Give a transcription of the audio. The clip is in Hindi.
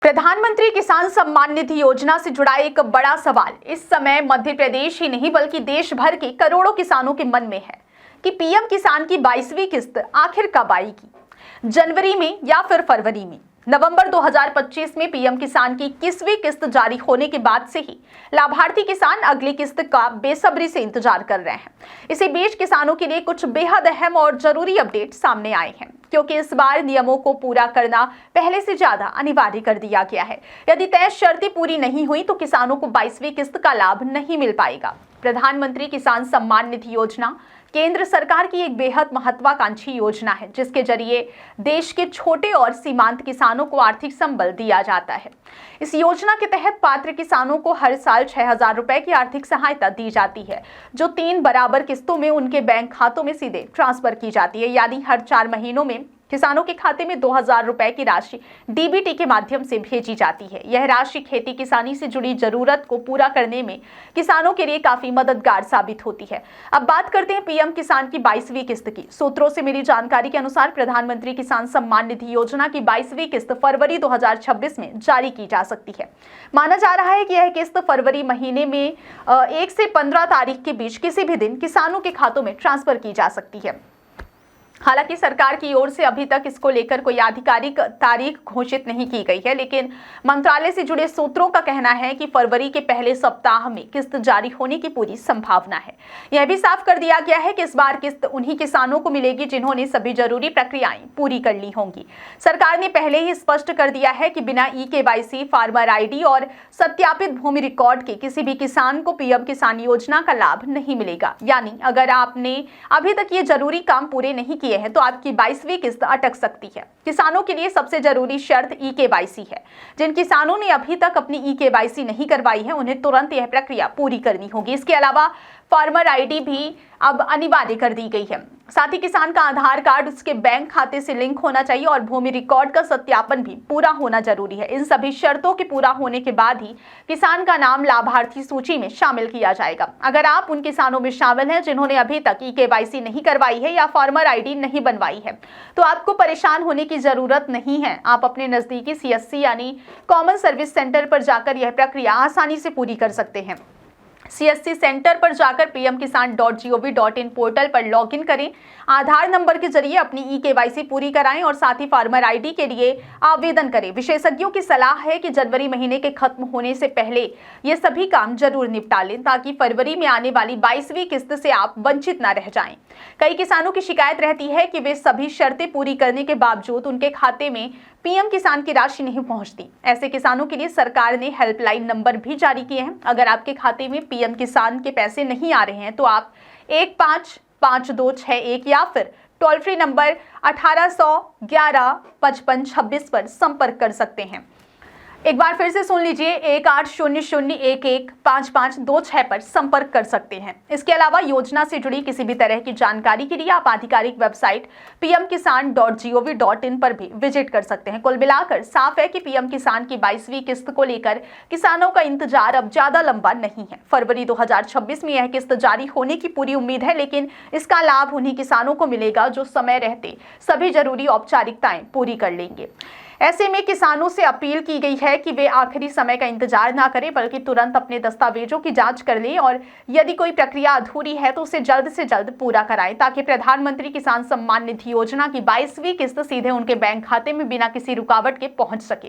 प्रधानमंत्री किसान सम्मान निधि योजना से जुड़ा एक बड़ा सवाल इस समय मध्य प्रदेश ही नहीं बल्कि देश भर के करोड़ों किसानों के मन में है कि पीएम किसान की 22वीं किस्त आखिर कब आएगी। जनवरी में या फिर फरवरी में। नवंबर 2025 में पीएम किसान की 21वीं किस्त जारी होने के बाद से ही लाभार्थी किसान अगली किस्त का बेसब्री से इंतजार कर रहे हैं। इसी बीच किसानों के लिए कुछ बेहद अहम और जरूरी अपडेट सामने आए हैं, क्योंकि इस बार नियमों को पूरा करना पहले से ज्यादा अनिवार्य कर दिया गया है। यदि तय शर्तें पूरी नहीं हुई तो किसानों को 22वीं किस्त का लाभ नहीं मिल पाएगा। प्रधानमंत्री किसान सम्मान निधि योजना केंद्र सरकार की एक बेहद महत्वाकांक्षी योजना है, जिसके जरिए देश के छोटे और सीमांत किसानों को आर्थिक संबल दिया जाता है। इस योजना के तहत पात्र किसानों को हर साल 6,000 रुपए की आर्थिक सहायता दी जाती है, जो 3 बराबर किस्तों में उनके बैंक खातों में सीधे ट्रांसफर की जाती है। यानी हर 4 महीनों में किसानों के खाते में 2,000 रुपए की राशि डीबीटी के माध्यम से भेजी जाती है। यह राशि खेती किसानी से जुड़ी जरूरत को पूरा करने में किसानों के लिए काफी मददगार साबित होती है। अब बात करते हैं पीएम किसान की 22वीं किस्त की। सूत्रों से मिली जानकारी के अनुसार प्रधानमंत्री किसान सम्मान निधि योजना की 22वीं किस्त फरवरी 2026 में जारी की जा सकती है। माना जा रहा है कि यह किस्त फरवरी महीने में 1 से 15 तारीख के बीच किसी भी दिन किसानों के खातों में ट्रांसफर की जा सकती है। हालांकि सरकार की ओर से अभी तक इसको लेकर कोई आधिकारिक तारीख घोषित नहीं की गई है, लेकिन मंत्रालय से जुड़े सूत्रों का कहना है कि फरवरी के पहले सप्ताह में किस्त जारी होने की पूरी संभावना है। यह भी साफ कर दिया गया है कि इस बार किस्त उन्हीं किसानों को मिलेगी जिन्होंने सभी जरूरी प्रक्रियाएं पूरी कर ली होंगी। सरकार ने पहले ही स्पष्ट कर दिया है कि बिना ई-केवाईसी, फार्मर आईडी और सत्यापित भूमि रिकॉर्ड के किसी भी किसान को पीएम किसान योजना का लाभ नहीं मिलेगा। यानी अगर आपने अभी तक ये जरूरी काम पूरे नहीं किए है तो आपकी 22वीं किस्त अटक सकती है। किसानों के लिए सबसे जरूरी शर्त ई-केवाईसी है। जिन किसानों ने अभी तक अपनी ई-केवाईसी नहीं करवाई है, उन्हें तुरंत यह प्रक्रिया पूरी करनी होगी। इसके अलावा फार्मर आईडी भी अब अनिवार्य कर दी गई है। साथ ही किसान का आधार कार्ड उसके बैंक खाते से लिंक होना चाहिए और भूमि रिकॉर्ड का सत्यापन भी पूरा होना जरूरी है। इन सभी शर्तों के पूरा होने के बाद ही किसान का नाम लाभार्थी सूची में शामिल किया जाएगा। अगर आप उन किसानों में शामिल हैं जिन्होंने अभी तक ई-केवाईसी नहीं करवाई है या फार्मर आईडी नहीं बनवाई है, तो आपको परेशान होने की जरूरत नहीं है। आप अपने नजदीकी सीएससी यानी कॉमन सर्विस सेंटर पर जाकर यह प्रक्रिया आसानी से पूरी कर सकते हैं। सीएससी सेंटर पर जाकर pmkisan.gov.in पोर्टल पर लॉगिन करें, आधार नंबर के जरिए अपनी ई-केवाईसी पूरी कराएं और साथ ही फार्मर आईडी के लिए आवेदन करें। विशेषज्ञों की सलाह है कि जनवरी महीने के खत्म होने से पहले ये सभी काम जरूर निपटा लें, ताकि फरवरी में आने वाली 22वीं किस्त से आप वंचित न रह जाएं। कई किसानों की शिकायत रहती है कि वे सभी शर्तें पूरी करने के बावजूद उनके खाते में पीएम किसान की राशि नहीं पहुंचती। ऐसे किसानों के लिए सरकार ने हेल्पलाइन नंबर भी जारी किए हैं। अगर आपके खाते में पीएम किसान के पैसे नहीं आ रहे हैं तो आप 155261 या फिर टोल फ्री नंबर 1811 55 26 पर संपर्क कर सकते हैं। एक बार फिर से सुन लीजिए, 1800115526 पर संपर्क कर सकते हैं। इसके अलावा योजना से जुड़ी किसी भी तरह की जानकारी के लिए आप आधिकारिक वेबसाइट pmkisan.gov.in पर भी विजिट कर सकते हैं। कुल मिलाकर साफ है कि पीएम किसान की 22वीं किस्त को लेकर किसानों का इंतजार अब ज्यादा लंबा नहीं है। फरवरी 2026 में यह किस्त जारी होने की पूरी उम्मीद है, लेकिन इसका लाभ उन्हीं किसानों को मिलेगा जो समय रहते सभी जरूरी औपचारिकताएं पूरी कर लेंगे। ऐसे में किसानों से अपील की गई है कि वे आखिरी समय का इंतजार ना करें, बल्कि तुरंत अपने दस्तावेजों की जांच कर लें और यदि कोई प्रक्रिया अधूरी है तो उसे जल्द से जल्द पूरा कराएं, ताकि प्रधानमंत्री किसान सम्मान निधि योजना की 22वीं किस्त सीधे उनके बैंक खाते में बिना किसी रुकावट के पहुंच सके।